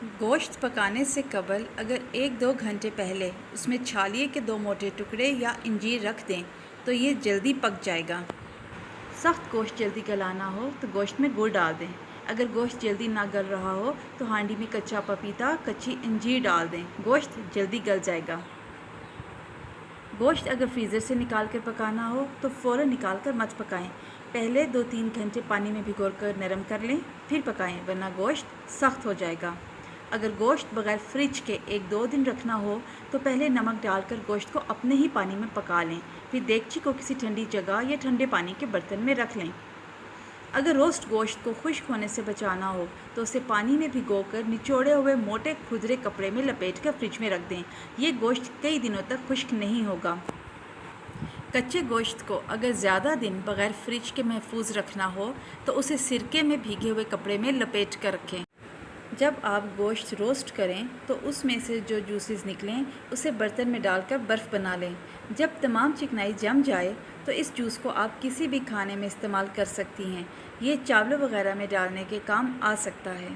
गोश्त पकाने से कबल अगर 1-2 घंटे पहले उसमें छालिए के 2 मोटे टुकड़े या इंजीर रख दें तो ये जल्दी पक जाएगा। सख्त गोश्त जल्दी गलाना हो तो गोश्त में गुड़ डाल दें। अगर गोश्त जल्दी ना गल रहा हो तो हांडी में कच्चा पपीता, कच्ची इंजीर डाल दें। गोश्त जल्दी गल जाएगा। गोश्त अगर फ्रीज़र से निकाल कर पकाना हो तो फ़ौरन निकाल कर मत पकाएं। पहले 2-3 घंटे पानी में भिगोकर नरम कर लें, फिर पकाएं, वरना गोश्त सख्त हो जाएगा। अगर गोश्त बगैर फ्रिज के 1-2 दिन रखना हो तो पहले नमक डालकर गोश्त को अपने ही पानी में पका लें, फिर देगची को किसी ठंडी जगह या ठंडे पानी के बर्तन में रख लें। अगर रोस्ट गोश्त को खुश्क होने से बचाना हो तो उसे पानी में भिगोकर निचोड़े हुए मोटे खुदरे कपड़े में लपेटकर फ्रिज में रख दें। ये गोश्त कई दिनों तक खुश्क नहीं होगा। कच्चे गोश्त को अगर ज़्यादा दिन बगैर फ्रिज के महफूज रखना हो तो उसे सिरके में भीगे हुए कपड़े में लपेट कर रखें। जब आप गोश्त रोस्ट करें तो उसमें से जो जूसेस निकलें उसे बर्तन में डालकर बर्फ़ बना लें। जब तमाम चिकनाई जम जाए तो इस जूस को आप किसी भी खाने में इस्तेमाल कर सकती हैं। ये चावल वगैरह में डालने के काम आ सकता है।